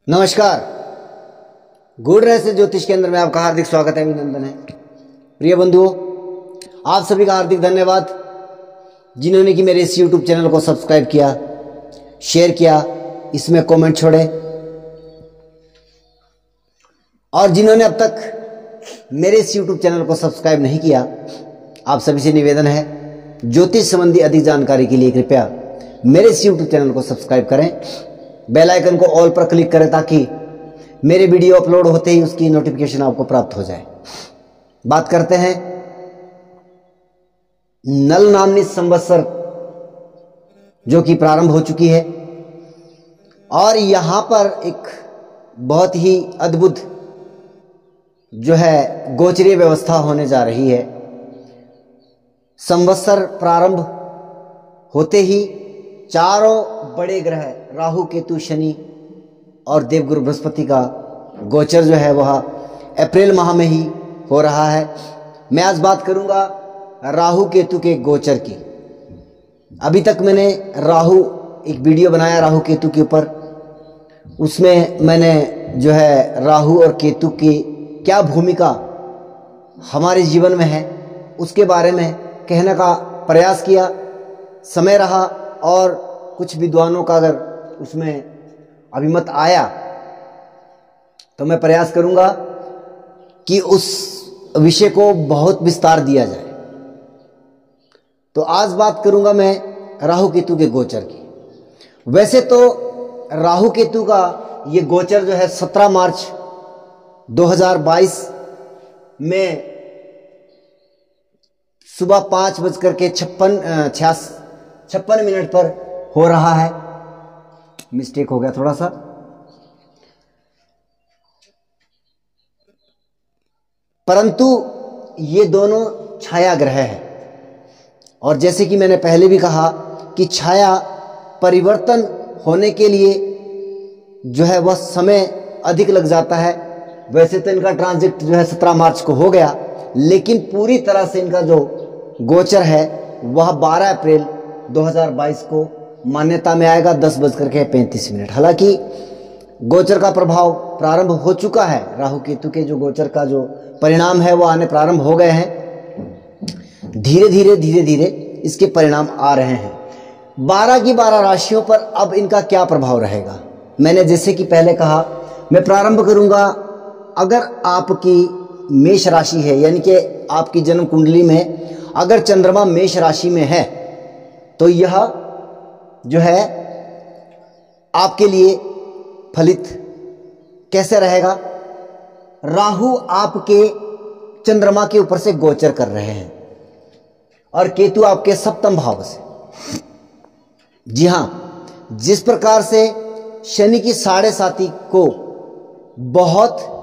नमस्कार। गूढ़ रहस्य ज्योतिष केंद्र में आपका हार्दिक स्वागत है, अभिनंदन है। प्रिय बंधुओं, आप सभी का हार्दिक धन्यवाद जिन्होंने कि मेरे इस YouTube चैनल को सब्सक्राइब किया, शेयर किया, इसमें कमेंट छोड़े, और जिन्होंने अब तक मेरे इस YouTube चैनल को सब्सक्राइब नहीं किया, आप सभी से निवेदन है, ज्योतिष संबंधी अधिक जानकारी के लिए कृपया मेरे इस YouTube चैनल को सब्सक्राइब करें, बेल आइकन को ऑल पर क्लिक करें ताकि मेरे वीडियो अपलोड होते ही उसकी नोटिफिकेशन आपको प्राप्त हो जाए। बात करते हैं नल नामनी संवत्सर जो कि प्रारंभ हो चुकी है, और यहां पर एक बहुत ही अद्भुत जो है गोचरीय व्यवस्था होने जा रही है। संवत्सर प्रारंभ होते ही चारों बड़े ग्रह राहु, केतु, शनि और देवगुरु बृहस्पति का गोचर जो है वह अप्रैल माह में ही हो रहा है। मैं आज बात करूंगा राहु केतु के गोचर की। अभी तक मैंने एक वीडियो बनाया राहु केतु के ऊपर, उसमें मैंने जो है राहु और केतु की क्या भूमिका हमारे जीवन में है उसके बारे में कहने का प्रयास किया। समय रहा और कुछ विद्वानों का अगर उसमें अभिमत आया तो मैं प्रयास करूंगा कि उस विषय को बहुत विस्तार दिया जाए। तो आज बात करूंगा मैं राहु केतु के गोचर की। वैसे तो राहु केतु का ये गोचर जो है 17 मार्च 2022 में सुबह 5:56 पर हो रहा है। मिस्टेक हो गया थोड़ा सा। परंतु ये दोनों छाया ग्रह है, और जैसे कि मैंने पहले भी कहा कि छाया परिवर्तन होने के लिए जो है वह समय अधिक लग जाता है। वैसे तो इनका ट्रांजिट जो है 17 मार्च को हो गया, लेकिन पूरी तरह से इनका जो गोचर है वह 12 अप्रैल 2022 को मान्यता में आएगा 10:35। हालांकि गोचर का प्रभाव प्रारंभ हो चुका है। राहु केतु के जो गोचर का जो परिणाम है वो आने प्रारंभ हो गए हैं। धीरे धीरे इसके परिणाम आ रहे हैं। 12 की 12 राशियों पर अब इनका क्या प्रभाव रहेगा, मैंने जैसे कि पहले कहा, मैं प्रारंभ करूंगा। अगर आपकी मेष राशि है, यानी कि आपकी जन्म कुंडली में अगर चंद्रमा मेष राशि में है, तो यह जो है आपके लिए फलित कैसे रहेगा। राहु आपके चंद्रमा के ऊपर से गोचर कर रहे हैं और केतु आपके सप्तम भाव से। जी हां, जिस प्रकार से शनि की 7.5 को बहुत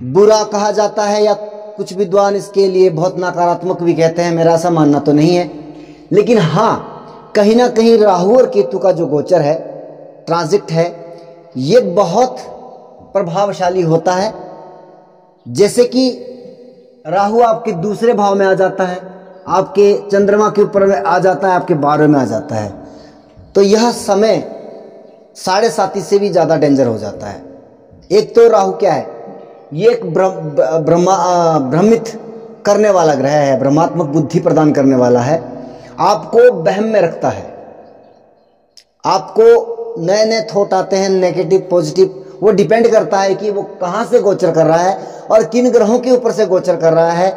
बुरा कहा जाता है, या कुछ विद्वान इसके लिए बहुत नकारात्मक भी कहते हैं, मेरा ऐसा मानना तो नहीं है, लेकिन हां कहीं ना कहीं राहु और केतु का जो गोचर है, ट्रांजिट है, ये बहुत प्रभावशाली होता है। जैसे कि राहु आपके दूसरे भाव में आ जाता है, आपके चंद्रमा के ऊपर में आ जाता है, आपके 12वें में आ जाता है, तो यह समय 7.5 से भी ज्यादा डेंजर हो जाता है। एक तो राहु क्या है, ये एक भ्रमित करने वाला ग्रह है, भ्रमात्मक बुद्धि प्रदान करने वाला है, आपको वहम में रखता है। आपको नए नए थॉट आते हैं, नेगेटिव पॉजिटिव, वो डिपेंड करता है कि वो कहां से गोचर कर रहा है और किन ग्रहों के ऊपर से गोचर कर रहा है।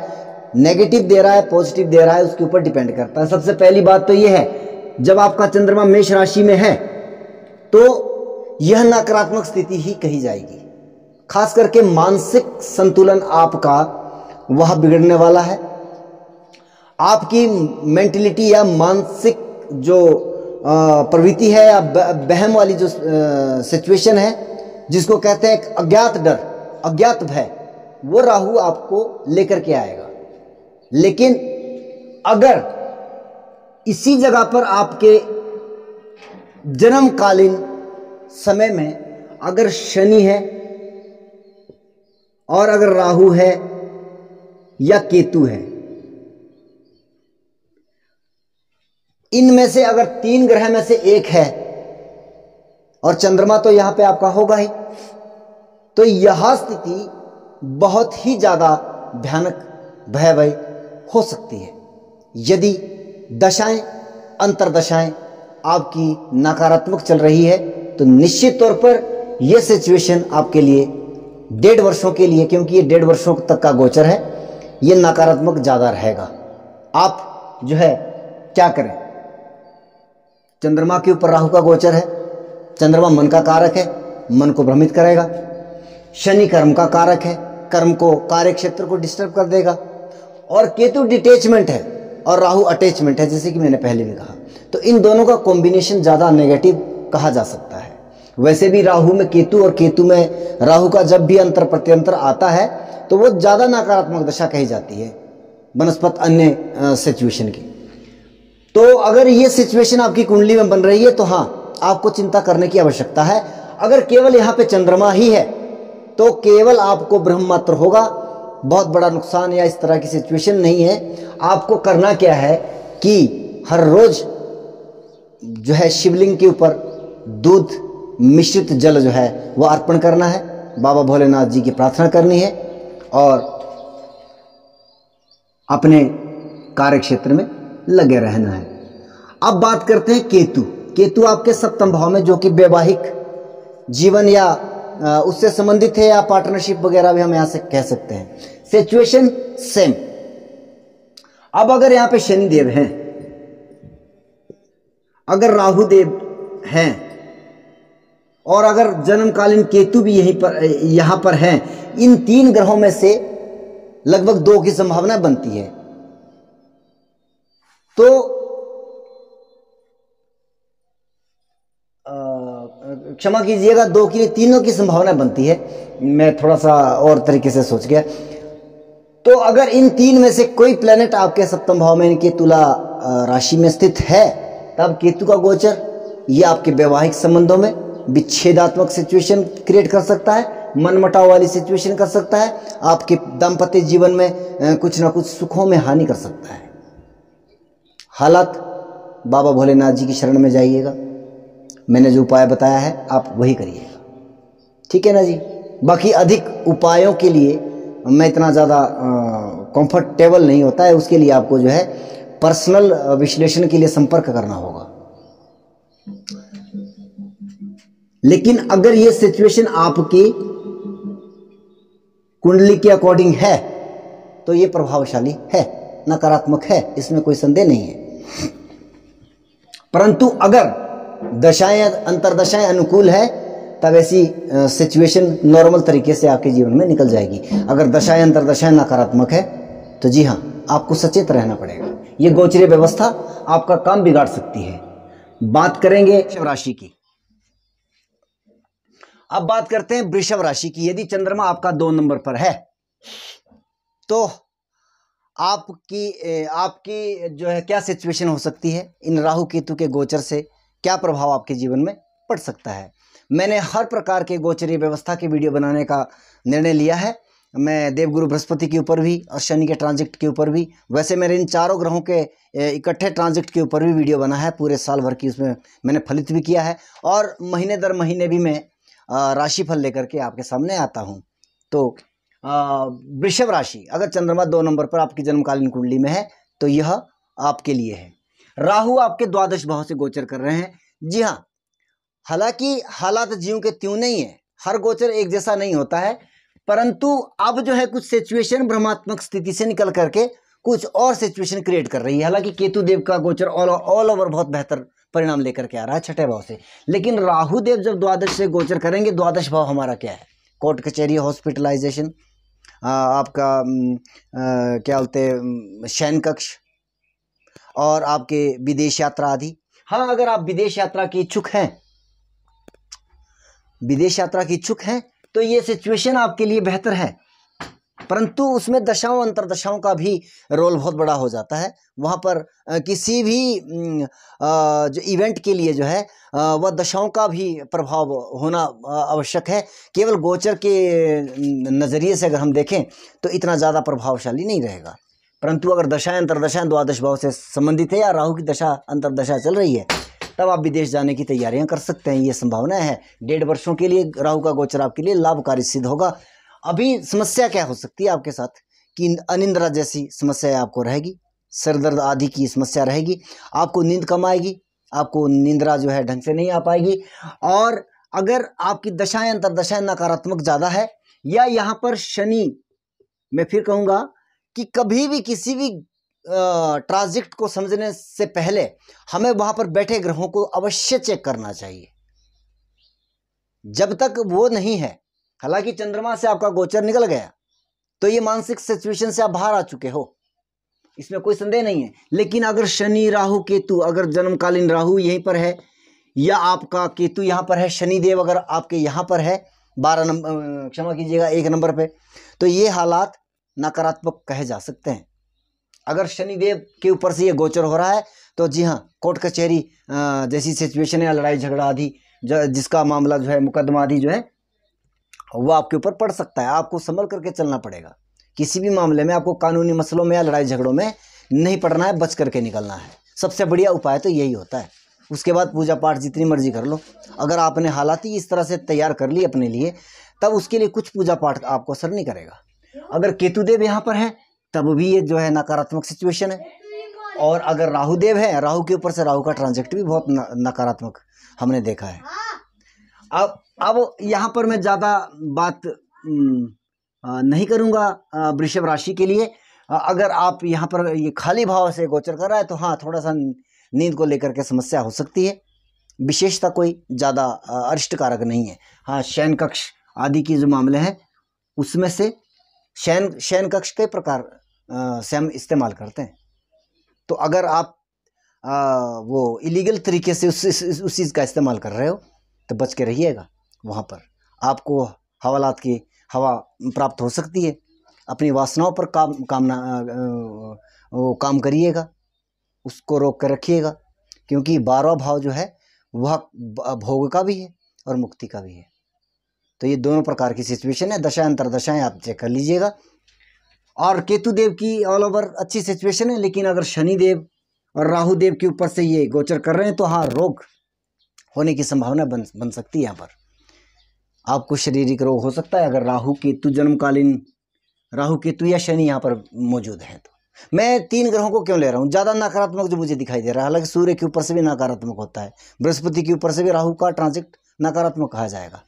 नेगेटिव दे रहा है, पॉजिटिव दे रहा है, उसके ऊपर डिपेंड करता है। सबसे पहली बात तो ये है, जब आपका चंद्रमा मेष राशि में है तो यह नकारात्मक स्थिति ही कही जाएगी। खास करके मानसिक संतुलन आपका वह बिगड़ने वाला है। आपकी मेंटलिटी या मानसिक जो प्रवृत्ति है या बहम वाली जो सिचुएशन है, जिसको कहते हैं अज्ञात डर, अज्ञात भय, वो राहु आपको लेकर के आएगा। लेकिन अगर इसी जगह पर आपके जन्मकालीन समय में अगर शनि है और अगर राहु है या केतु है, इनमें से अगर 3 ग्रह में से एक है और चंद्रमा तो यहाँ पे आपका होगा ही। तो यह स्थिति बहुत ही ज़्यादा भयानक भयावह हो सकती है यदि दशाएं अंतर्दशाएं आपकी नकारात्मक चल रही है। तो निश्चित तौर पर यह सिचुएशन आपके लिए 1.5 वर्षों के लिए, क्योंकि ये 1.5 वर्षों तक का गोचर है, ये नकारात्मक ज़्यादा रहेगा। आप जो है क्या करें, चंद्रमा के ऊपर राहु का गोचर है। चंद्रमा मन का कारक है, मन को भ्रमित करेगा। शनि कर्म का कारक है, कर्म को, कार्य क्षेत्र को डिस्टर्ब कर देगा। और केतु डिटैचमेंट है और राहु अटैचमेंट है, जैसे कि मैंने पहले भी कहा। तो इन दोनों का कॉम्बिनेशन ज़्यादा नेगेटिव कहा जा सकता है। वैसे भी राहु में केतु और केतु में राहु का जब भी अंतर प्रत्यंतर आता है तो वो ज़्यादा नकारात्मक दशा कही जाती है बनस्पत अन्य सिचुएशन की। तो अगर ये सिचुएशन आपकी कुंडली में बन रही है तो हाँ, आपको चिंता करने की आवश्यकता है। अगर केवल यहाँ पे चंद्रमा ही है तो केवल आपको ब्रह्म मात्र होगा, बहुत बड़ा नुकसान या इस तरह की सिचुएशन नहीं है। आपको करना क्या है कि हर रोज जो है शिवलिंग के ऊपर दूध मिश्रित जल जो है वो अर्पण करना है, बाबा भोलेनाथ जी की प्रार्थना करनी है और अपने कार्य क्षेत्र में लगे रहना है। अब बात करते हैं केतु। केतु आपके सप्तम भाव में, जो कि वैवाहिक जीवन या उससे संबंधित है, या पार्टनरशिप वगैरह भी हम यहां से कह सकते हैं। Situation same. अब अगर यहां पे शनिदेव हैं, अगर राहु देव हैं और अगर जन्मकालीन केतु भी यहां पर हैं, इन 3 ग्रहों में से लगभग 2 की संभावना बनती है। तो क्षमा कीजिएगा, 2 की नहीं, 3 की संभावना बनती है। मैं थोड़ा सा और तरीके से सोच गया। तो अगर इन 3 में से कोई प्लेनेट आपके सप्तम भाव में, इनके तुला राशि में स्थित है, तब केतु का गोचर ये आपके वैवाहिक संबंधों में विच्छेदात्मक सिचुएशन क्रिएट कर सकता है, मनमुटाव वाली सिचुएशन कर सकता है, आपके दाम्पत्य जीवन में कुछ ना कुछ सुखों में हानि कर सकता है। हालात बाबा भोलेनाथ जी की शरण में जाइएगा, मैंने जो उपाय बताया है आप वही करिएगा, ठीक है ना जी। बाकी अधिक उपायों के लिए मैं इतना ज़्यादा कंफर्टेबल नहीं होता है, उसके लिए आपको जो है पर्सनल विश्लेषण के लिए संपर्क करना होगा। लेकिन अगर ये सिचुएशन आपकी कुंडली के अकॉर्डिंग है तो ये प्रभावशाली है, नकारात्मक है, इसमें कोई संदेह नहीं है। परंतु अगर दशाएं अंतरदशाएं अनुकूल है तब ऐसी सिचुएशन नॉर्मल तरीके से आपके जीवन में निकल जाएगी। अगर दशाएं अंतरदशाएं नकारात्मक है तो जी हाँ, आपको सचेत रहना पड़ेगा। ये गोचरीय व्यवस्था आपका काम बिगाड़ सकती है। बात करेंगे वृषभ राशि की। अब बात करते हैं वृषभ राशि की। यदि चंद्रमा आपका 2 नंबर पर है तो आपकी जो है क्या सिचुएशन हो सकती है, इन राहु केतु के गोचर से क्या प्रभाव आपके जीवन में पड़ सकता है। मैंने हर प्रकार के गोचरीय व्यवस्था के वीडियो बनाने का निर्णय लिया है। मैं देवगुरु बृहस्पति के ऊपर भी और शनि के ट्रांजिट के ऊपर भी, वैसे मेरे इन चारों ग्रहों के इकट्ठे ट्रांजिट के ऊपर भी वीडियो बना है, पूरे साल भर की उसमें मैंने फलित भी किया है। और महीने दर महीने भी मैं राशिफल लेकर के आपके सामने आता हूँ। तो वृषभ राशि, अगर चंद्रमा 2 नंबर पर आपकी जन्मकालीन कुंडली में है तो यह आपके लिए है। राहु आपके द्वादश भाव से गोचर कर रहे हैं। जी हाँ, हालांकि हालात ज्यों के त्यों नहीं है, हर गोचर एक जैसा नहीं होता है, परंतु अब जो है कुछ सिचुएशन भ्रमात्मक स्थिति से निकल करके कुछ और सिचुएशन क्रिएट कर रही है। हालांकि केतु देव का गोचर ऑल ओवर बहुत बेहतर परिणाम लेकर के आ रहा है 6ठे भाव से, लेकिन राहु देव जब द्वादश से गोचर करेंगे, द्वादश भाव हमारा क्या है, कोर्ट कचहरी, हॉस्पिटलाइजेशन, आपका क्या बोलते हैं शयन कक्ष और आपके विदेश यात्रा आदि। हाँ, अगर आप विदेश यात्रा की इच्छुक हैं तो ये सिचुएशन आपके लिए बेहतर है, परंतु उसमें दशाओं अंतरदशाओं का भी रोल बहुत बड़ा हो जाता है। वहाँ पर किसी भी जो इवेंट के लिए जो है वह दशाओं का भी प्रभाव होना आवश्यक है। केवल गोचर के नज़रिए से अगर हम देखें तो इतना ज़्यादा प्रभावशाली नहीं रहेगा, परंतु अगर दशाएं अंतरदशाएं द्वादश भाव से संबंधित है या राहु की दशा अंतरदशा चल रही है तब आप विदेश जाने की तैयारियां कर सकते हैं, ये संभावना है। 1.5 वर्षों के लिए राहु का गोचर आपके लिए लाभकारी सिद्ध होगा। अभी समस्या क्या हो सकती है आपके साथ कि अनिंद्रा जैसी समस्या आपको रहेगी, सर दर्द आदि की समस्या रहेगी, आपको नींद कम आएगी, आपको निंद्रा जो है ढंग से नहीं आ पाएगी। और अगर आपकी दशाएं अंतरदशाएं नकारात्मक ज़्यादा है, या यहाँ पर शनि, मैं फिर कहूँगा कि कभी भी किसी भी ट्रांजिट को समझने से पहले हमें वहाँ पर बैठे ग्रहों को अवश्य चेक करना चाहिए। जब तक वो नहीं है, हालांकि चंद्रमा से आपका गोचर निकल गया तो ये मानसिक सिचुएशन से आप बाहर आ चुके हो, इसमें कोई संदेह नहीं है। लेकिन अगर शनि राहु केतु, अगर जन्मकालीन राहु यहीं पर है या आपका केतु यहाँ पर है, शनिदेव अगर आपके यहाँ पर है 12 नंबर, क्षमा कीजिएगा 1 नंबर पे, तो ये हालात नकारात्मक कहे जा सकते हैं। अगर शनिदेव के ऊपर से ये गोचर हो रहा है तो जी हाँ, कोर्ट कचहरी जैसी सिचुएशन है, लड़ाई झगड़ा आदि जिसका मामला जो है, मुकदमा आदि जो है वो आपके ऊपर पड़ सकता है। आपको संभल करके चलना पड़ेगा। किसी भी मामले में आपको कानूनी मसलों में या लड़ाई झगड़ों में नहीं पड़ना है, बच करके निकलना है। सबसे बढ़िया उपाय तो यही होता है। उसके बाद पूजा पाठ जितनी मर्जी कर लो। अगर आपने हालात ही इस तरह से तैयार कर ली अपने लिए, तब उसके लिए कुछ पूजा पाठ आपको असर नहीं करेगा। अगर केतुदेव यहाँ पर है तब भी ये जो है नकारात्मक सिचुएशन है। और अगर राहुदेव है, राहु के ऊपर से राहु का ट्रांजिट भी बहुत नकारात्मक हमने देखा है। अब यहाँ पर मैं ज़्यादा बात नहीं करूँगा वृषभ राशि के लिए। अगर आप यहाँ पर ये खाली भाव से गोचर कर रहा है तो हाँ, थोड़ा सा नींद को लेकर के समस्या हो सकती है। विशेषता कोई ज़्यादा अरिष्टकारक नहीं है। हाँ, शयन कक्ष आदि की जो मामले हैं उसमें से शयन कक्ष कई प्रकार से हम इस्तेमाल करते हैं। तो अगर आप वो इलीगल तरीके से उस चीज़ का इस्तेमाल कर रहे हो तो बच के रहिएगा। वहाँ पर आपको हवालात की हवा प्राप्त हो सकती है। अपनी वासनाओं पर काम करिएगा, उसको रोक कर रखिएगा, क्योंकि 12वां भाव जो है वह भोग का भी है और मुक्ति का भी है। तो ये दोनों प्रकार की सिचुएशन है। दशा अंतरदशाएं आप चेक कर लीजिएगा। और केतुदेव की ऑल ओवर अच्छी सिचुएशन है, लेकिन अगर शनिदेव और राहुदेव के ऊपर से ये गोचर कर रहे हैं तो हाँ, रोग होने की संभावना बन सकती है। यहाँ पर आपको शारीरिक रोग हो सकता है अगर राहु केतु जन्मकालीन राहु केतु या शनि यहाँ पर मौजूद है। तो मैं 3 ग्रहों को क्यों ले रहा हूँ, ज़्यादा नकारात्मक जो मुझे दिखाई दे रहा है। हालांकि सूर्य के ऊपर से भी नकारात्मक होता है, बृहस्पति के ऊपर से भी राहु का ट्रांजिट नकारात्मक कहा जाएगा,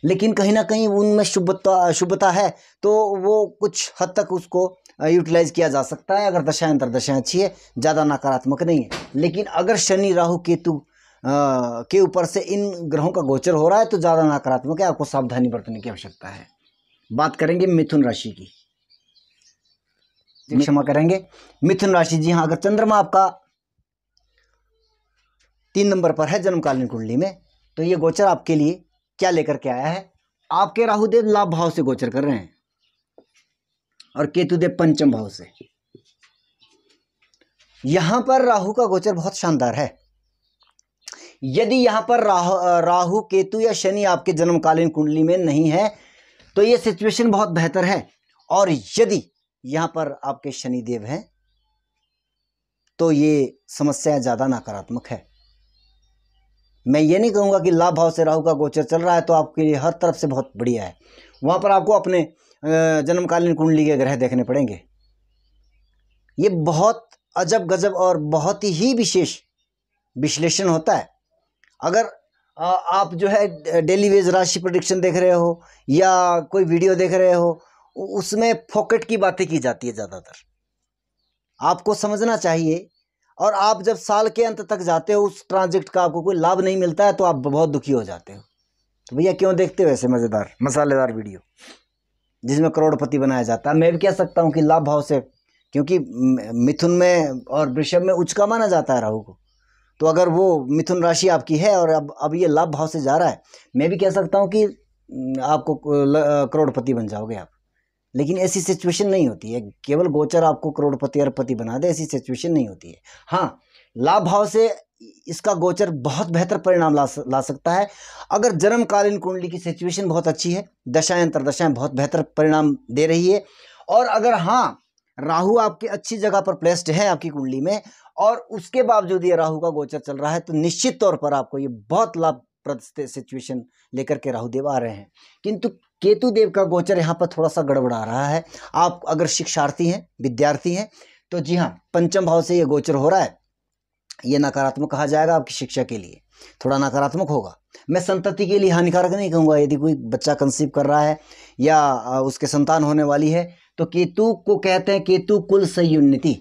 लेकिन कहीं ना कहीं उनमें शुभता है, तो वो कुछ हद तक उसको यूटिलाइज किया जा सकता है अगर दशाएं अंतरदशाएं अच्छी है, ज़्यादा नकारात्मक नहीं है। लेकिन अगर शनि राहु केतु के ऊपर से इन ग्रहों का गोचर हो रहा है तो ज़्यादा नकारात्मक है, आपको सावधानी बरतने की आवश्यकता है। बात करेंगे मिथुन राशि की, क्षमा करेंगे मिथुन राशि। जी हाँ, अगर चंद्रमा आपका 3 नंबर पर है जन्मकालीन कुंडली में, तो ये गोचर आपके लिए क्या लेकर के आया है। आपके राहुदेव लाभ भाव से गोचर कर रहे हैं और केतुदेव पंचम भाव से। यहां पर राहु का गोचर बहुत शानदार है। यदि यहां पर राहु केतु या शनि आपके जन्मकालीन कुंडली में नहीं है तो ये सिचुएशन बहुत बेहतर है। और यदि यहां पर आपके शनिदेव हैं तो ये समस्या ज़्यादा नकारात्मक है। मैं ये नहीं कहूँगा कि लाभ भाव से राहु का गोचर चल रहा है तो आपके लिए हर तरफ से बहुत बढ़िया है। वहाँ पर आपको अपने जन्मकालीन कुंडली के ग्रह देखने पड़ेंगे। ये बहुत अजब गजब और बहुत ही विशेष विश्लेषण होता है। अगर आप जो है डेली वेज राशि प्रेडिक्शन देख रहे हो या कोई वीडियो देख रहे हो, उसमें फोकट की बातें की जाती है ज़्यादातर। आपको समझना चाहिए, और आप जब साल के अंत तक जाते हो उस ट्रांजिट का आपको कोई लाभ नहीं मिलता है तो आप बहुत दुखी हो जाते हो। तो भैया क्यों देखते हो ऐसे मज़ेदार मसालेदार वीडियो जिसमें करोड़पति बनाया जाता है। मैं भी कह सकता हूँ कि लाभ भाव से, क्योंकि मिथुन में और वृषभ में उच्च का माना जाता है राहु को, तो अगर वो मिथुन राशि आपकी है और अब ये लाभ भाव से जा रहा है, मैं भी कह सकता हूँ कि आपको करोड़पति बन जाओगे आप। लेकिन ऐसी सिचुएशन नहीं होती है, केवल गोचर आपको करोड़पति अरबपति बना दे, ऐसी सिचुएशन नहीं होती है। हाँ, लाभ भाव से इसका गोचर बहुत बेहतर परिणाम ला सकता है अगर जन्मकालीन कुंडली की सिचुएशन बहुत अच्छी है, दशाएं अंतरदशाएं बहुत बेहतर परिणाम दे रही है। और अगर हाँ, राहु आपके अच्छी जगह पर प्लेस्ड है आपकी कुंडली में, और उसके बावजूद ये राहु का गोचर चल रहा है, तो निश्चित तौर पर आपको ये बहुत लाभप्रद सिचुएशन लेकर के राहु देव आ रहे हैं। किंतु केतु देव का गोचर यहाँ पर थोड़ा सा गड़बड़ा रहा है। आप अगर शिक्षार्थी हैं, विद्यार्थी हैं, तो जी हाँ, पंचम भाव से ये गोचर हो रहा है, ये नकारात्मक कहा जाएगा आपकी शिक्षा के लिए, थोड़ा नकारात्मक होगा। मैं संतति के लिए हानिकारक नहीं कहूँगा। यदि कोई बच्चा कंसीव कर रहा है या उसके संतान होने वाली है, तो केतु को कहते हैं केतु कुल संयुन्नति,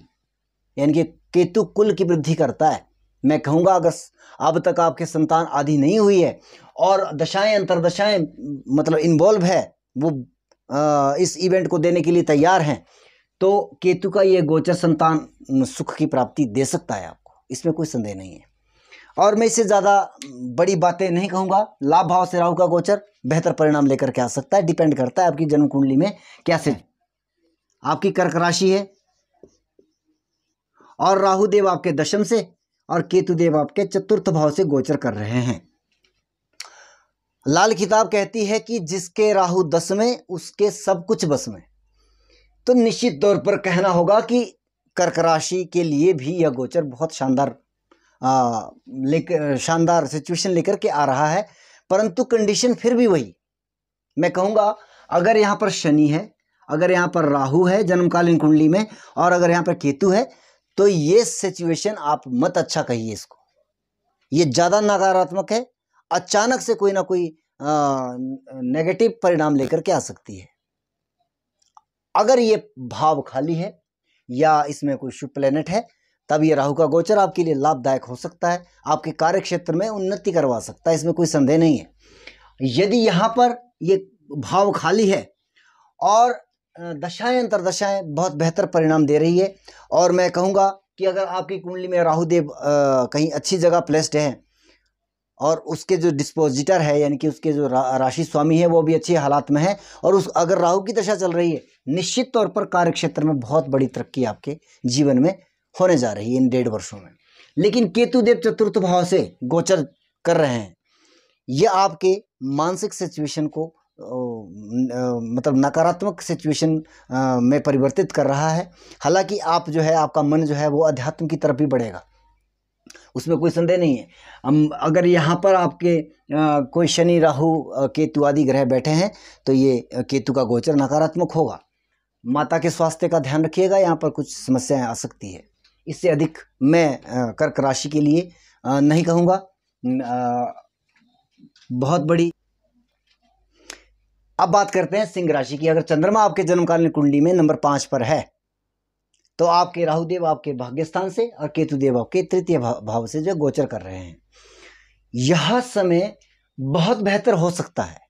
यानी कि केतु कुल की वृद्धि करता है। मैं कहूँगा अगर अब तक आपके संतान आदि नहीं हुई है और दशाएं अंतरदशाएं मतलब इन्वॉल्व है, वो इस इवेंट को देने के लिए तैयार हैं, तो केतु का ये गोचर संतान सुख की प्राप्ति दे सकता है आपको, इसमें कोई संदेह नहीं है। और मैं इससे ज़्यादा बड़ी बातें नहीं कहूँगा। लाभ भाव से राहु का गोचर बेहतर परिणाम लेकर के आ सकता है, डिपेंड करता है आपकी जन्म कुंडली में क्या से आपकी कर्क राशि है, और राहु देव आपके दशम से और केतु देव आपके चतुर्थ भाव से गोचर कर रहे हैं। लाल किताब कहती है कि जिसके राहु 10 में उसके सब कुछ बस में, तो निश्चित तौर पर कहना होगा कि कर्क राशि के लिए भी यह गोचर बहुत शानदार सिचुएशन लेकर के आ रहा है। परंतु कंडीशन फिर भी वही, मैं कहूँगा अगर यहाँ पर शनि है, अगर यहाँ पर राहु है जन्मकालीन कुंडली में, और अगर यहाँ पर केतु है, तो ये सिचुएशन आप मत अच्छा कहिए इसको, ये ज़्यादा नकारात्मक है। अचानक से कोई ना कोई नेगेटिव परिणाम लेकर के आ सकती है। अगर ये भाव खाली है या इसमें कोई शुभ प्लेनेट है, तब ये राहु का गोचर आपके लिए लाभदायक हो सकता है, आपके कार्य क्षेत्र में उन्नति करवा सकता है, इसमें कोई संदेह नहीं है। यदि यहाँ पर ये भाव खाली है और दशाएं अंतरदशाएं बहुत बेहतर परिणाम दे रही है, और मैं कहूँगा कि अगर आपकी कुंडली में राहुदेव कहीं अच्छी जगह प्लेस्ड है और उसके जो डिस्पोजिटर है, यानी कि उसके जो राशि स्वामी है, वो भी अच्छे हालात में है, और उस अगर राहु की दशा चल रही है, निश्चित तौर पर कार्य क्षेत्र में बहुत बड़ी तरक्की आपके जीवन में होने जा रही है इन 1.5 वर्षों में। लेकिन केतु देव चतुर्थ भाव से गोचर कर रहे हैं, ये आपके मानसिक सिचुएशन को मतलब नकारात्मक सिचुएशन में परिवर्तित कर रहा है। हालांकि आप जो है, आपका मन जो है वो अध्यात्म की तरफ भी बढ़ेगा, उसमें कोई संदेह नहीं है। अगर यहाँ पर आपके कोई शनि राहु केतु आदि ग्रह बैठे हैं, तो ये केतु का गोचर नकारात्मक होगा। माता के स्वास्थ्य का ध्यान रखिएगा, यहाँ पर कुछ समस्याएं आ सकती है। इससे अधिक मैं कर्क राशि के लिए नहीं कहूँगा बहुत बड़ी। अब बात करते हैं सिंह राशि की। अगर चंद्रमा आपके जन्मकालीन कुंडली में नंबर 5 पर है, तो आपके राहुदेव आपके भाग्यस्थान से और केतु देव आपके तृतीय भाव से जो गोचर कर रहे हैं, यह समय बहुत बेहतर हो सकता है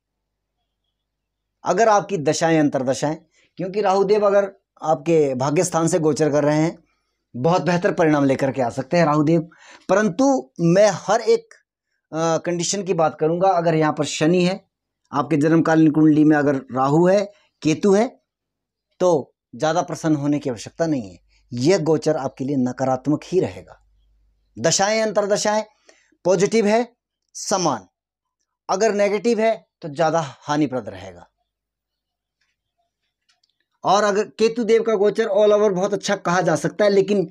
अगर आपकी दशाएं अंतरदशाएं, क्योंकि राहुदेव अगर आपके भाग्यस्थान से गोचर कर रहे हैं, बहुत बेहतर परिणाम लेकर के आ सकते हैं राहुदेव। परंतु मैं हर एक कंडीशन की बात करूंगा। अगर यहाँ पर शनि है आपके जन्मकालीन कुंडली में, अगर राहु है, केतु है, तो ज़्यादा प्रसन्न होने की आवश्यकता नहीं है। यह गोचर आपके लिए नकारात्मक ही रहेगा। दशाएं अंतरदशाएं पॉजिटिव है समान, अगर नेगेटिव है तो ज़्यादा हानिप्रद रहेगा। और अगर केतु देव का गोचर ऑल ओवर बहुत अच्छा कहा जा सकता है, लेकिन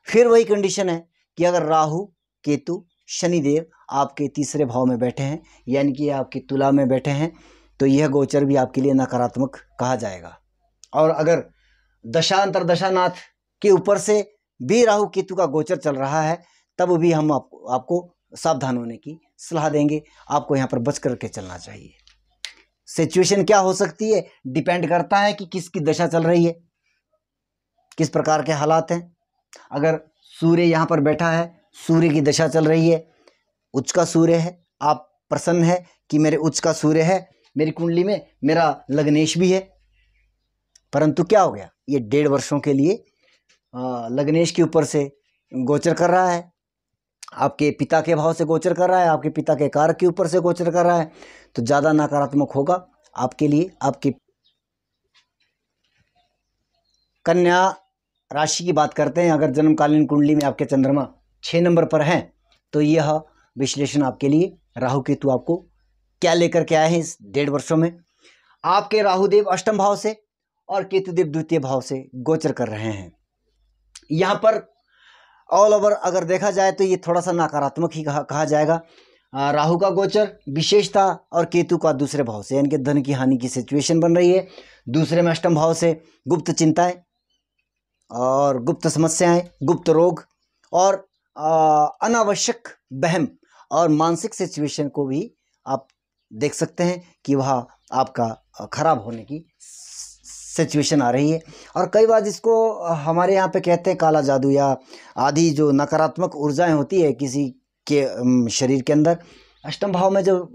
फिर वही कंडीशन है कि अगर राहु केतु शनिदेव आपके तीसरे भाव में बैठे हैं, यानी कि आपकी तुला में बैठे हैं, तो यह गोचर भी आपके लिए नकारात्मक कहा जाएगा। और अगर दशा अंतरदशानाथ के ऊपर से भी राहु केतु का गोचर चल रहा है, तब भी हम आपको सावधान होने की सलाह देंगे। आपको यहाँ पर बच करके चलना चाहिए। सिचुएशन क्या हो सकती है, डिपेंड करता है कि किसकी दशा चल रही है, किस प्रकार के हालात हैं। अगर सूर्य यहाँ पर बैठा है, सूर्य की दशा चल रही है, उच्च का सूर्य है, आप प्रसन्न है कि मेरे उच्च का सूर्य है मेरी कुंडली में, मेरा लग्नेश भी है, परंतु क्या हो गया, ये 1.5 वर्षों के लिए लग्नेश के ऊपर से गोचर कर रहा है, आपके पिता के भाव से गोचर कर रहा है, आपके पिता के कारक के ऊपर से गोचर कर रहा है, तो ज़्यादा नकारात्मक होगा आपके लिए। आपकी कन्या राशि की बात करते हैं, अगर जन्मकालीन कुंडली में आपके चंद्रमा 6 नंबर पर हैं, तो यह विश्लेषण आपके लिए राहु केतु आपको क्या लेकर के आए हैं इस 1.5 वर्षों में। आपके राहुदेव अष्टम भाव से और केतुदेव द्वितीय भाव से गोचर कर रहे हैं। यहाँ पर ऑल ओवर अगर देखा जाए तो ये थोड़ा सा नकारात्मक ही कहा जाएगा। राहु का गोचर विशेषता और केतु का दूसरे भाव से, यानी कि धन की हानि की सिचुएशन बन रही है। दूसरे में अष्टम भाव से गुप्त चिंताएं और गुप्त समस्याएं, गुप्त रोग और अनावश्यक वहम और मानसिक सिचुएशन को भी आप देख सकते हैं कि वह आपका खराब होने की सिचुएशन आ रही है। और कई बार जिसको हमारे यहाँ पे कहते हैं काला जादू या आदि जो नकारात्मक ऊर्जाएं होती है किसी के शरीर के अंदर, अष्टम भाव में जब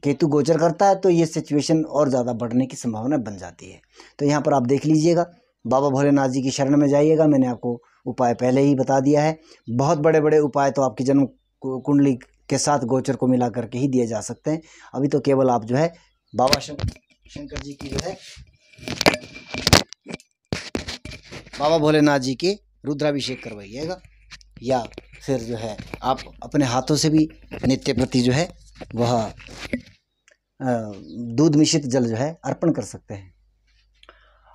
केतु गोचर करता है तो ये सिचुएशन और ज़्यादा बढ़ने की संभावना बन जाती है। तो यहाँ पर आप देख लीजिएगा, बाबा भोलेनाथ जी की शरण में जाइएगा। मैंने आपको उपाय पहले ही बता दिया है। बहुत बड़े बड़े उपाय तो आपकी जन्म कुंडली के साथ गोचर को मिला करके ही दिए जा सकते हैं। अभी तो केवल आप जो है बाबा शंकर जी की जो है बाबा भोलेनाथ जी के रुद्राभिषेक करवाइएगा, या फिर जो है आप अपने हाथों से भी नित्य प्रति जो है वह दूध मिश्रित जल जो है अर्पण कर सकते हैं।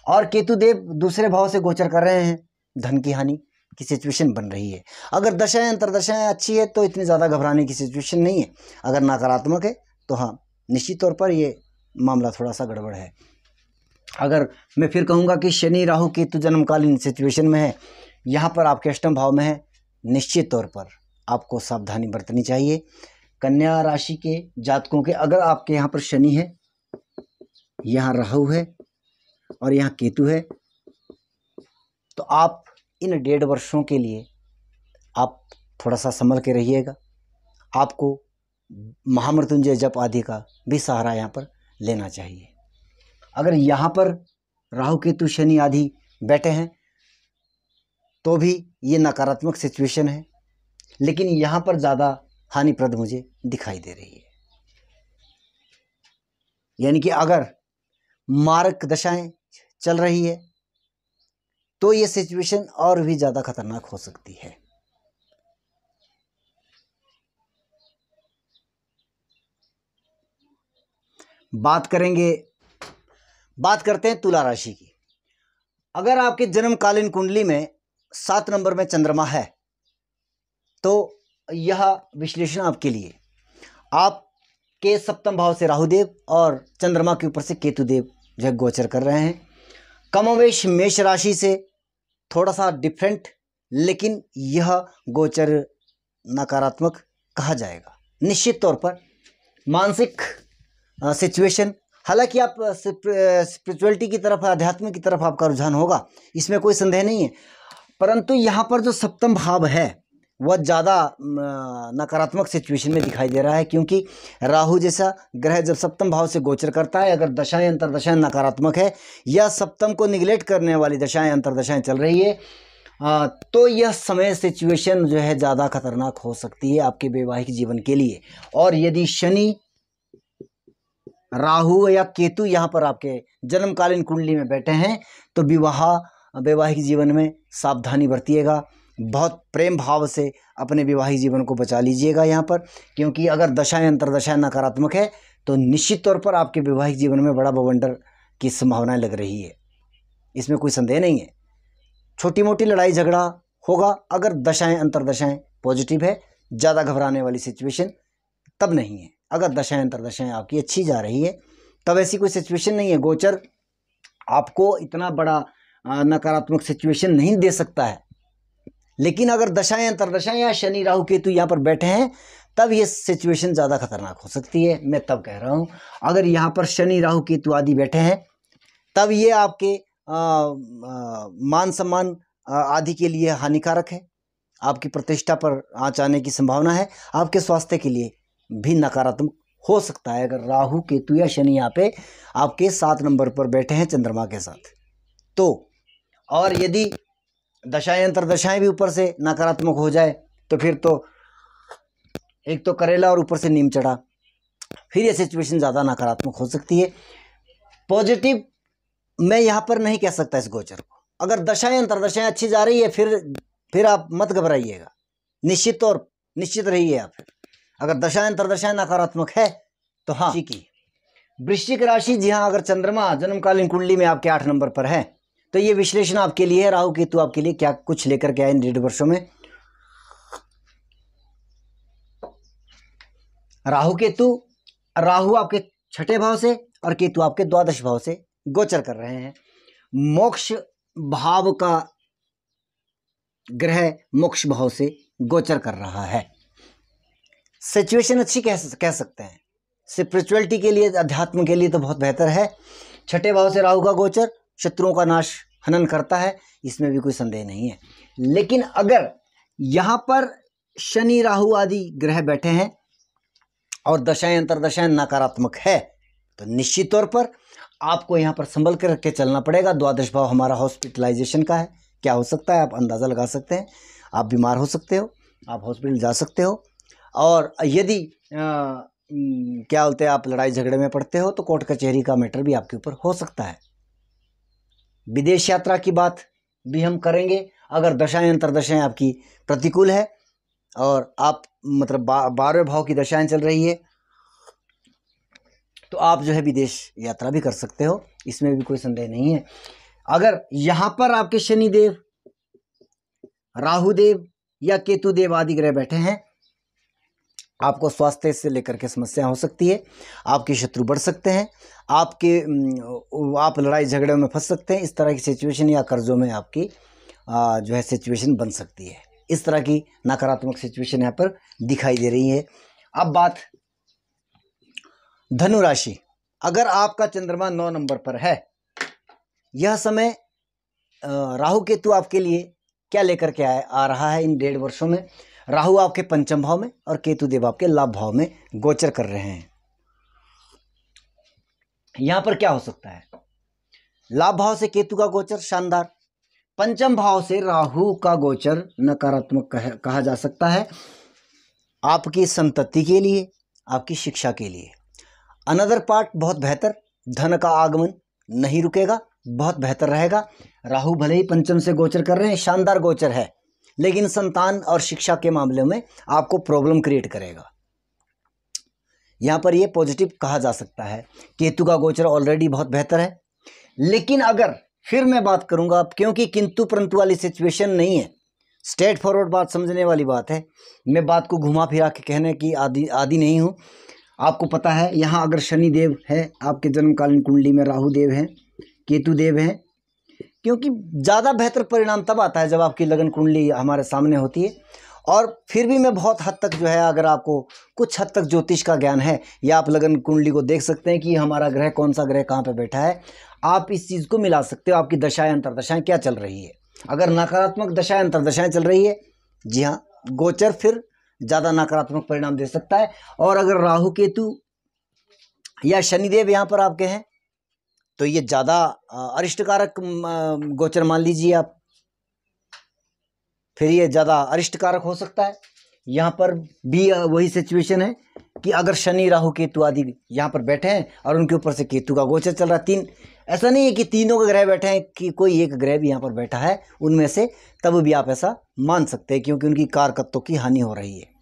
और केतुदेव दूसरे भाव से गोचर कर रहे हैं, धन की हानि की सिचुएशन बन रही है। अगर दशाएं अंतरदशाएं अच्छी है तो इतनी ज़्यादा घबराने की सिचुएशन नहीं है। अगर नकारात्मक है तो हाँ, निश्चित तौर पर ये मामला थोड़ा सा गड़बड़ है। अगर मैं फिर कहूँगा कि शनि राहु केतु जन्मकालीन सिचुएशन में है, यहाँ पर आपके अष्टम भाव में है, निश्चित तौर पर आपको सावधानी बरतनी चाहिए। कन्या राशि के जातकों के अगर आपके यहाँ पर शनि है, यहाँ राहु है और यहाँ केतु है, तो आप इन 1.5 वर्षों के लिए आप थोड़ा सा संभल के रहिएगा। आपको महामृत्युंजय जप आदि का भी सहारा यहाँ पर लेना चाहिए। अगर यहाँ पर राहु केतु शनि आदि बैठे हैं तो भी ये नकारात्मक सिचुएशन है, लेकिन यहाँ पर ज़्यादा हानिप्रद मुझे दिखाई दे रही है। यानी कि अगर मारक दशाएं चल रही है तो ये सिचुएशन और भी ज़्यादा खतरनाक हो सकती है। बात करते हैं तुला राशि की। अगर आपके जन्मकालीन कुंडली में 7 नंबर में चंद्रमा है तो यह विश्लेषण आपके लिए। आपके सप्तम भाव से राहुदेव और चंद्रमा के ऊपर से केतुदेव जो गोचर कर रहे हैं। कमोवेश मेष राशि से थोड़ा सा डिफरेंट, लेकिन यह गोचर नकारात्मक कहा जाएगा। निश्चित तौर पर मानसिक सिचुएशन, हालांकि आप स्पिरिचुअलिटी की तरफ, अध्यात्म की तरफ आपका रुझान होगा, इसमें कोई संदेह नहीं है, परंतु यहाँ पर जो सप्तम भाव है वह ज़्यादा नकारात्मक सिचुएशन में दिखाई दे रहा है, क्योंकि राहु जैसा ग्रह जब सप्तम भाव से गोचर करता है, अगर दशाएं अंतरदशाएं नकारात्मक है या सप्तम को निगलेक्ट करने वाली दशाएं अंतरदशाएं चल रही है, तो यह समय सिचुएशन जो है ज़्यादा खतरनाक हो सकती है आपके वैवाहिक जीवन के लिए। और यदि शनि राहु या केतु यहाँ पर आपके जन्मकालीन कुंडली में बैठे हैं तो वैवाहिक जीवन में सावधानी बरतिएगा। बहुत प्रेम भाव से अपने वैवाहिक जीवन को बचा लीजिएगा यहाँ पर, क्योंकि अगर दशाएं अंतरदशाएं नकारात्मक है तो निश्चित तौर पर आपके वैवाहिक जीवन में बड़ा बवंडर की संभावनाएं लग रही है, इसमें कोई संदेह नहीं है। छोटी मोटी लड़ाई झगड़ा होगा अगर दशाएं अंतरदशाएं पॉजिटिव है, ज़्यादा घबराने वाली सिचुएशन तब नहीं है। अगर दशाएं अंतरदशाएं आपकी अच्छी जा रही है तब ऐसी कोई सिचुएशन नहीं है। गोचर आपको इतना बड़ा नकारात्मक सिचुएशन नहीं दे सकता है, लेकिन अगर दशाएं अंतरदशाएं या शनि राहु केतु यहाँ पर बैठे हैं तब ये सिचुएशन ज़्यादा खतरनाक हो सकती है। मैं तब कह रहा हूँ अगर यहाँ पर शनि राहु केतु आदि बैठे हैं तब ये आपके मान सम्मान आदि के लिए हानिकारक है, आपकी प्रतिष्ठा पर आँच आने की संभावना है, आपके स्वास्थ्य के लिए भी नकारात्मक हो सकता है अगर राहु केतु या शनि यहाँ पे आपके 7 नंबर पर बैठे हैं चंद्रमा के साथ तो। और यदि दशाएं अंतरदशाएं भी ऊपर से नकारात्मक हो जाए तो फिर तो एक तो करेला और ऊपर से नीम चढ़ा, फिर ये सिचुएशन ज़्यादा नकारात्मक हो सकती है। पॉजिटिव मैं यहाँ पर नहीं कह सकता इस गोचर को। अगर दशाएं अंतरदशाएं अच्छी जा रही है फिर आप मत घबराइएगा, निश्चित रहिए आप। अगर दशाएं अंतरदशाएं नकारात्मक है तो हाँ की वृश्चिक राशि, जी हाँ, अगर चंद्रमा जन्मकालीन कुंडली में आपके 8 नंबर पर है तो ये विश्लेषण आपके लिए है। राहु केतु आपके लिए क्या कुछ लेकर के आए इन 1.5 वर्षों में। राहु केतु, राहु आपके 6ठे भाव से और केतु आपके 12वें भाव से गोचर कर रहे हैं। मोक्ष भाव का ग्रह मोक्ष भाव से गोचर कर रहा है। सिचुएशन अच्छी कह सकते हैं। स्पिरिचुअलिटी के लिए, अध्यात्म के लिए तो बहुत बेहतर है। 6ठे भाव से राहु का गोचर शत्रुओं का नाश हनन करता है, इसमें भी कोई संदेह नहीं है। लेकिन अगर यहाँ पर शनि राहु आदि ग्रह बैठे हैं और दशाएं अंतरदशाएं नकारात्मक है तो निश्चित तौर पर आपको यहाँ पर संभल कर के चलना पड़ेगा। 12वां भाव हमारा हॉस्पिटलाइजेशन का है। क्या हो सकता है आप अंदाज़ा लगा सकते हैं। आप बीमार हो सकते हो, आप हॉस्पिटल जा सकते हो, और यदि क्या बोलते हैं आप लड़ाई झगड़े में पड़ते हो तो कोर्ट कचहरी का मैटर भी आपके ऊपर हो सकता है। विदेश यात्रा की बात भी हम करेंगे। अगर दशाएं अंतरदशाएं आपकी प्रतिकूल है और आप मतलब 12वें भाव की दशाएं चल रही है तो आप जो है विदेश यात्रा भी कर सकते हो, इसमें भी कोई संदेह नहीं है। अगर यहाँ पर आपके शनिदेव, राहुदेव या केतुदेव आदि ग्रह बैठे हैं, आपको स्वास्थ्य से लेकर के समस्या हो सकती है, आपके शत्रु बढ़ सकते हैं, आप लड़ाई झगड़े में फंस सकते हैं। इस तरह की सिचुएशन या कर्जों में आपकी जो है सिचुएशन बन सकती है। इस तरह की नकारात्मक सिचुएशन यहाँ पर दिखाई दे रही है। अब बात धनु राशि, अगर आपका चंद्रमा 9 नंबर पर है, यह समय राहु केतु आपके लिए क्या लेकर के आ रहा है इन 1.5 वर्षों में। राहु आपके 5वें भाव में और केतु देव आपके लाभ भाव में गोचर कर रहे हैं। यहां पर क्या हो सकता है, लाभ भाव से केतु का गोचर शानदार, 5वें भाव से राहु का गोचर नकारात्मक कहा जा सकता है। आपकी संतति के लिए, आपकी शिक्षा के लिए अनदर पार्ट बहुत बेहतर, धन का आगमन नहीं रुकेगा, बहुत बेहतर रहेगा। राहु भले ही 5वें से गोचर कर रहे हैं, शानदार गोचर है, लेकिन संतान और शिक्षा के मामले में आपको प्रॉब्लम क्रिएट करेगा। यहाँ पर ये पॉजिटिव कहा जा सकता है। केतु का गोचर ऑलरेडी बहुत बेहतर है, लेकिन अगर फिर मैं बात करूँगा, क्योंकि किंतु परंतु वाली सिचुएशन नहीं है, स्ट्रेट फॉरवर्ड बात समझने वाली बात है। मैं बात को घुमा फिरा के कहने की आदि नहीं हूँ। आपको पता है यहाँ अगर शनि देव है आपके जन्मकालीन कुंडली में, राहु देव हैं, केतु देव हैं, क्योंकि ज़्यादा बेहतर परिणाम तब आता है जब आपकी लगन कुंडली हमारे सामने होती है। और फिर भी मैं बहुत हद तक जो है, अगर आपको कुछ हद तक ज्योतिष का ज्ञान है या आप लगन कुंडली को देख सकते हैं कि हमारा ग्रह कौन सा ग्रह कहाँ पे बैठा है, आप इस चीज़ को मिला सकते हो। आपकी दशाएं अंतरदशाएं क्या चल रही है। अगर नकारात्मक दशाएं अंतरदशाएं चल रही है, जी हाँ, गोचर फिर ज़्यादा नकारात्मक परिणाम दे सकता है। और अगर राहु केतु या शनिदेव यहाँ पर आपके हैं तो ये ज़्यादा अरिष्टकारक गोचर मान लीजिए आप, फिर ये ज़्यादा अरिष्टकारक हो सकता है। यहाँ पर भी वही सिचुएशन है कि अगर शनि राहु केतु आदि यहाँ पर बैठे हैं और उनके ऊपर से केतु का गोचर चल रहा है, 3, ऐसा नहीं है कि तीनों के ग्रह बैठे हैं, कि कोई एक ग्रह भी यहाँ पर बैठा है उनमें से, तब भी आप ऐसा मान सकते हैं, क्योंकि उनकी कारकत्वों की हानि हो रही है।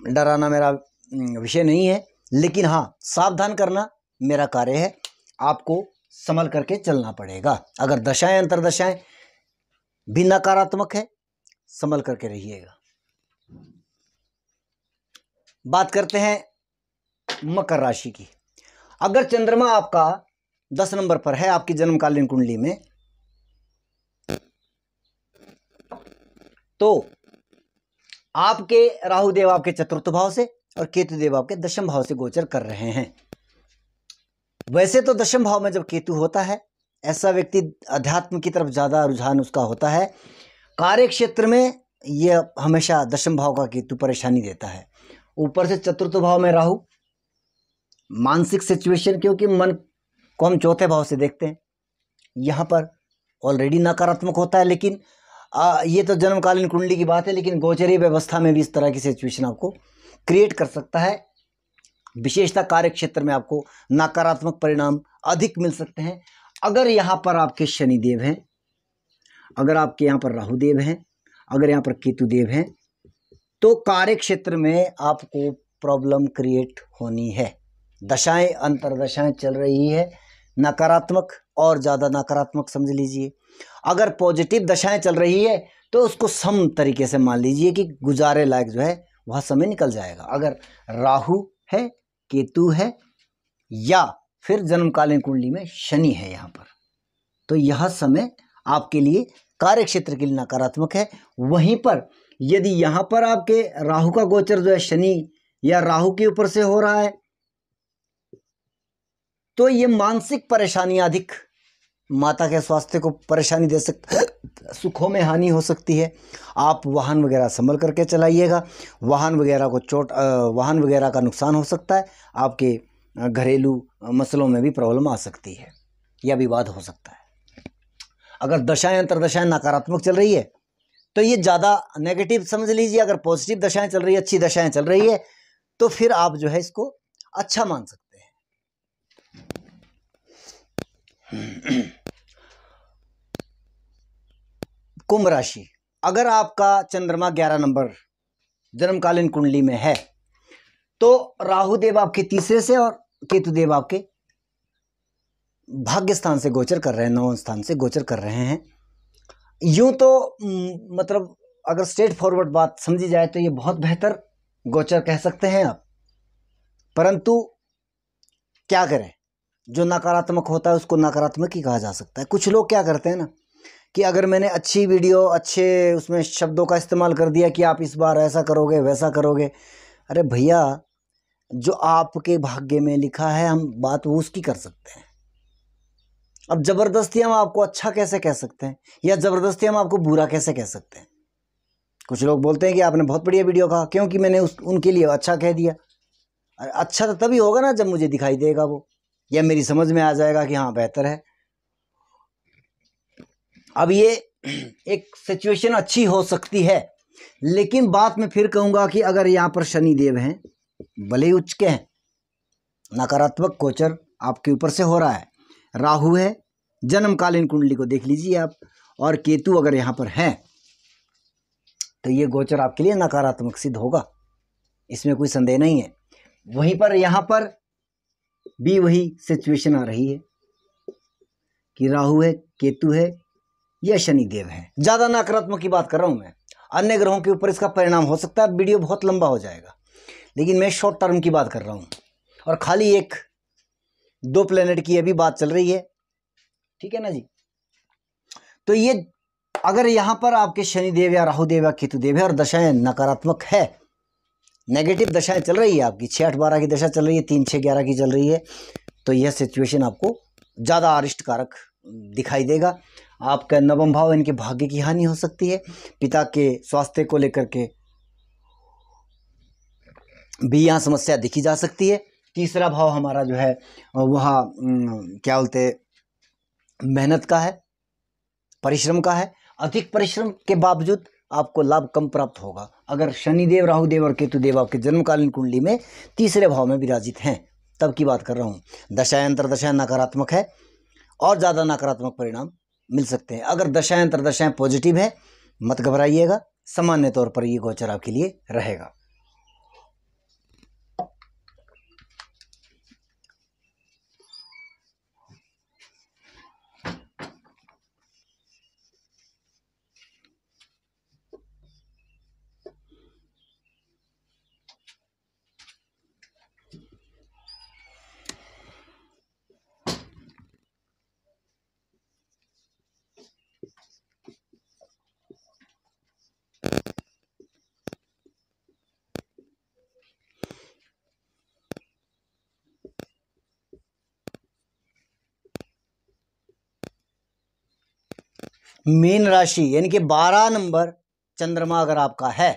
डराना मेरा विषय नहीं है, लेकिन हाँ, सावधान करना मेरा कार्य है। आपको संभल करके चलना पड़ेगा। अगर दशाएं अंतरदशाएं भी नकारात्मक है, संभल करके रहिएगा। बात करते हैं मकर राशि की। अगर चंद्रमा आपका 10 नंबर पर है आपकी जन्मकालीन कुंडली में, तो आपके राहु देव आपके 4th भाव से और केतु देव आपके 10वें भाव से गोचर कर रहे हैं। वैसे तो 10वें भाव में जब केतु होता है, ऐसा व्यक्ति अध्यात्म की तरफ ज़्यादा रुझान उसका होता है। कार्य क्षेत्र में ये हमेशा 10वें भाव का केतु परेशानी देता है। ऊपर से 4th भाव में राहु, मानसिक सिचुएशन, क्योंकि मन को हम 4थे भाव से देखते हैं, यहाँ पर ऑलरेडी नकारात्मक होता है। लेकिन ये तो जन्मकालीन कुंडली की बात है, लेकिन गोचरीय व्यवस्था में भी इस तरह की सिचुएशन आपको क्रिएट कर सकता है। विशेषतः कार्य क्षेत्र में आपको नकारात्मक परिणाम अधिक मिल सकते हैं। अगर यहाँ पर आपके शनिदेव हैं, अगर आपके यहाँ पर राहुदेव हैं, अगर यहाँ पर केतुदेव हैं, तो कार्य क्षेत्र में आपको प्रॉब्लम क्रिएट होनी है। दशाएं अंतरदशाएं चल रही है नकारात्मक और ज़्यादा नकारात्मक समझ लीजिए। अगर पॉजिटिव दशाएं चल रही है तो उसको सम तरीके से मान लीजिए कि गुजारे लायक जो है वह समय निकल जाएगा। अगर राहु है, केतु है या फिर जन्मकालीन कुंडली में शनि है यहाँ पर, तो यह समय आपके लिए कार्य क्षेत्र के लिए नकारात्मक है। वहीं पर यदि यहाँ पर आपके राहु का गोचर जो है शनि या राहु के ऊपर से हो रहा है तो ये मानसिक परेशानियां अधिक, माता के स्वास्थ्य को परेशानी दे सकता है, सुखों में हानि हो सकती है। आप वाहन वगैरह संभल करके चलाइएगा, वाहन वगैरह का नुकसान हो सकता है, आपके घरेलू मसलों में भी प्रॉब्लम आ सकती है या विवाद हो सकता है। अगर दशाएं अंतरदशाएं नकारात्मक चल रही है तो ये ज़्यादा नेगेटिव समझ लीजिए। अगर पॉजिटिव दशाएं चल रही है, अच्छी दशाएं चल रही है तो फिर आप जो है इसको अच्छा मान सकते हैं। कुंभ राशि, अगर आपका चंद्रमा 11 नंबर जन्मकालीन कुंडली में है तो राहु देव आपके तीसरे से और केतु देव आपके भाग्य स्थान से गोचर कर रहे हैं, 9वें स्थान से गोचर कर रहे हैं। यूं तो मतलब अगर स्ट्रेट फॉरवर्ड बात समझी जाए तो ये बहुत बेहतर गोचर कह सकते हैं आप, परंतु क्या करें, जो नकारात्मक होता है उसको नकारात्मक ही कहा जा सकता है। कुछ लोग क्या करते हैं ना कि अगर मैंने अच्छी वीडियो, अच्छे उसमें शब्दों का इस्तेमाल कर दिया कि आप इस बार ऐसा करोगे वैसा करोगे, अरे भैया जो आपके भाग्य में लिखा है हम बात वो उसकी कर सकते हैं। अब ज़बरदस्ती हम आपको अच्छा कैसे कह सकते हैं या ज़बरदस्ती हम आपको बुरा कैसे कह सकते हैं। कुछ लोग बोलते हैं कि आपने बहुत बढ़िया वीडियो कहा, क्योंकि मैंने उनके लिए अच्छा कह दिया। अरे अच्छा तो तभी होगा ना जब मुझे दिखाई देगा वो, या मेरी समझ में आ जाएगा कि हाँ बेहतर है। अब ये एक सिचुएशन अच्छी हो सकती है, लेकिन बात मैं फिर कहूँगा कि अगर यहाँ पर शनि देव हैं, भले ही उच्च के हैं, नकारात्मक गोचर आपके ऊपर से हो रहा है, राहु है, जन्मकालीन कुंडली को देख लीजिए आप, और केतु अगर यहाँ पर है तो ये गोचर आपके लिए नकारात्मक सिद्ध होगा, इसमें कोई संदेह नहीं है। वहीं पर यहाँ पर भी वही सिचुएशन आ रही है कि राहु है, केतु है या शनि देव है। ज़्यादा नकारात्मक की बात कर रहा हूँ मैं, अन्य ग्रहों के ऊपर इसका परिणाम हो सकता है, वीडियो बहुत लंबा हो जाएगा, लेकिन मैं शॉर्ट टर्म की बात कर रहा हूँ और खाली 1-2 प्लेनेट की अभी बात चल रही है, ठीक है ना जी। तो ये अगर यहाँ पर आपके शनि देव या राहु देव या केतु देव है और दशाएं नकारात्मक है, नेगेटिव दशाएं चल रही है आपकी, 6-8-12 की दशा चल रही है, 3-6-11 की चल रही है, तो यह सिचुएशन आपको ज़्यादा अरिष्ट कारक दिखाई देगा। आपका 9वां भाव, इनके भाग्य की हानि हो सकती है, पिता के स्वास्थ्य को लेकर के भी यहाँ समस्या दिखी जा सकती है। तीसरा भाव हमारा जो है वह क्या बोलते मेहनत का है, परिश्रम का है। अधिक परिश्रम के बावजूद आपको लाभ कम प्राप्त होगा। अगर शनिदेव, राहु देव और केतु देव आपके जन्मकालीन कुंडली में तीसरे भाव में विराजित हैं, तब की बात कर रहा हूँ। दशाएं अंतरदशाएं नकारात्मक है और ज़्यादा नकारात्मक परिणाम मिल सकते हैं। अगर दशाएं अंतरदशाएं पॉजिटिव है, मत घबराइएगा, सामान्य तौर पर ये गोचर आपके लिए रहेगा। मीन राशि यानी कि 12 नंबर चंद्रमा अगर आपका है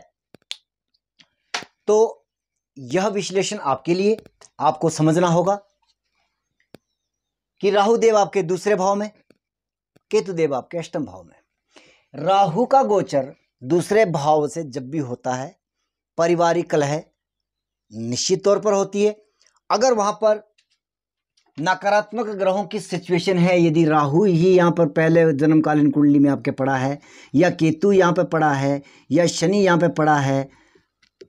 तो यह विश्लेषण आपके लिए, आपको समझना होगा कि राहु देव आपके दूसरे भाव में, केतु देव आपके अष्टम भाव में। राहु का गोचर दूसरे भाव से जब भी होता है, पारिवारिक कलह निश्चित तौर पर होती है। अगर वहां पर नकारात्मक ग्रहों की सिचुएशन है, यदि राहु ही यहाँ पर पहले जन्मकालीन कुंडली में आपके पड़ा है, या केतु यहाँ पे पड़ा है, या शनि यहाँ पे पड़ा है,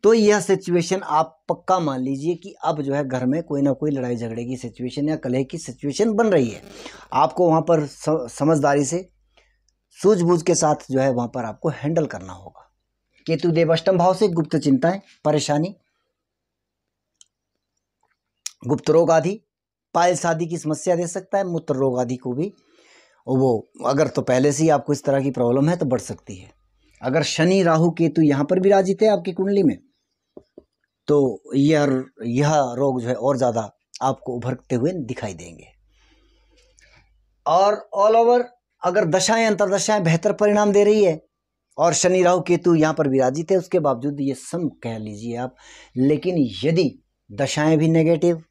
तो यह सिचुएशन आप पक्का मान लीजिए कि अब जो है घर में कोई ना कोई लड़ाई झगड़े की सिचुएशन या कलह की सिचुएशन बन रही है। आपको वहाँ पर समझदारी से सूझबूझ के साथ जो है वहाँ पर आपको हैंडल करना होगा। केतु देव अष्टम भाव से गुप्त चिंताएं, परेशानी, गुप्त रोग आदि, पाइल्स आदि की समस्या दे सकता है, मूत्र रोग आदि को भी। वो अगर तो पहले से ही आपको इस तरह की प्रॉब्लम है तो बढ़ सकती है। अगर शनि राहु केतु यहाँ पर विराजित है आपकी कुंडली में तो यह रोग जो है और ज़्यादा आपको उभरते हुए दिखाई देंगे। और ऑल ओवर अगर दशाएं अंतरदशाएं बेहतर परिणाम दे रही है और शनि राहु केतु यहाँ पर विराजित है, उसके बावजूद ये सम कह लीजिए आप, लेकिन यदि दशाएं भी नेगेटिव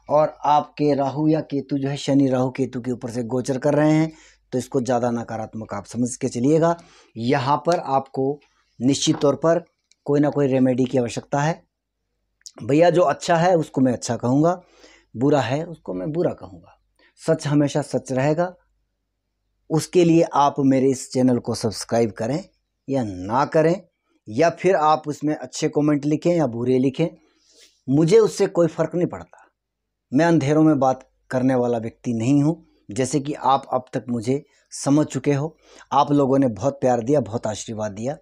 और आपके राहु या केतु जो है शनि राहु केतु के ऊपर से गोचर कर रहे हैं तो इसको ज़्यादा नकारात्मक आप समझ के चलिएगा। यहाँ पर आपको निश्चित तौर पर कोई ना कोई रेमेडी की आवश्यकता है। भैया जो अच्छा है उसको मैं अच्छा कहूँगा, बुरा है उसको मैं बुरा कहूँगा, सच हमेशा सच रहेगा। उसके लिए आप मेरे इस चैनल को सब्सक्राइब करें या ना करें, या फिर आप उसमें अच्छे कमेंट लिखें या बुरे लिखें, मुझे उससे कोई फ़र्क नहीं पड़ता। मैं अंधेरों में बात करने वाला व्यक्ति नहीं हूँ। जैसे कि आप अब तक मुझे समझ चुके हो, आप लोगों ने बहुत प्यार दिया, बहुत आशीर्वाद दिया,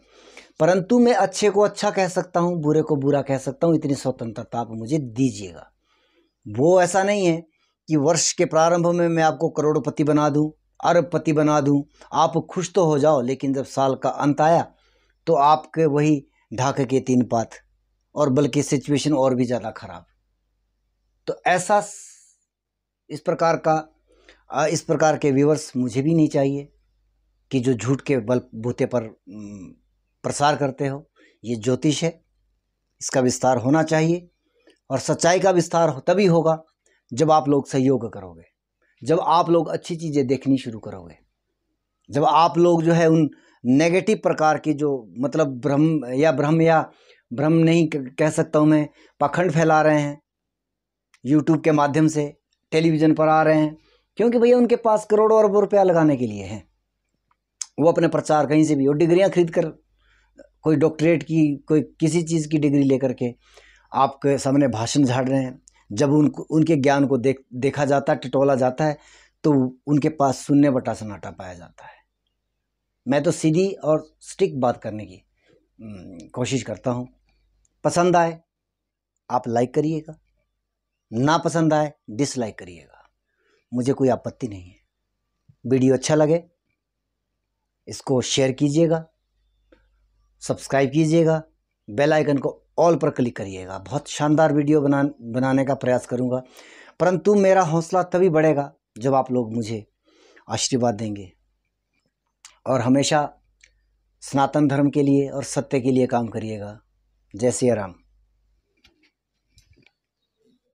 परंतु मैं अच्छे को अच्छा कह सकता हूँ, बुरे को बुरा कह सकता हूँ। इतनी स्वतंत्रता आप मुझे दीजिएगा। वो ऐसा नहीं है कि वर्ष के प्रारंभ में मैं आपको करोड़पति बना दूँ, अरबपति बना दूँ, आप खुश तो हो जाओ, लेकिन जब साल का अंत आया तो आपके वही ढाके के 3 पात और बल्कि सिचुएशन और भी ज़्यादा खराब। तो ऐसा इस प्रकार के व्यूअर्स मुझे भी नहीं चाहिए कि जो झूठ के बलबूते पर प्रसार करते हो। ये ज्योतिष है, इसका विस्तार होना चाहिए और सच्चाई का विस्तार तभी होगा जब आप लोग सहयोग करोगे, जब आप लोग अच्छी चीज़ें देखनी शुरू करोगे, जब आप लोग जो है उन नेगेटिव प्रकार की जो मतलब भ्रम नहीं कह सकता हूँ मैं, पाखंड फैला रहे हैं यूट्यूब के माध्यम से, टेलीविज़न पर आ रहे हैं, क्योंकि भैया उनके पास करोड़ों अरबों रुपया लगाने के लिए हैं। वो अपने प्रचार कहीं से भी, वो डिग्रियां खरीद कर, कोई डॉक्टरेट की, कोई किसी चीज़ की डिग्री लेकर के आपके सामने भाषण झाड़ रहे हैं। जब उनके ज्ञान को देखा जाता है, टिटोला जाता है, तो उनके पास शून्य बटा सन्नाटा पाया जाता है। मैं तो सीधी और स्टिक बात करने की कोशिश करता हूँ। पसंद आए आप लाइक करिएगा, ना पसंद आए डिसलाइक करिएगा, मुझे कोई आपत्ति नहीं है। वीडियो अच्छा लगे इसको शेयर कीजिएगा, सब्सक्राइब कीजिएगा, बेल आइकन को ऑल पर क्लिक करिएगा। बहुत शानदार वीडियो बनाने का प्रयास करूंगा, परंतु मेरा हौसला तभी बढ़ेगा जब आप लोग मुझे आशीर्वाद देंगे और हमेशा सनातन धर्म के लिए और सत्य के लिए काम करिएगा। जय श्री राम।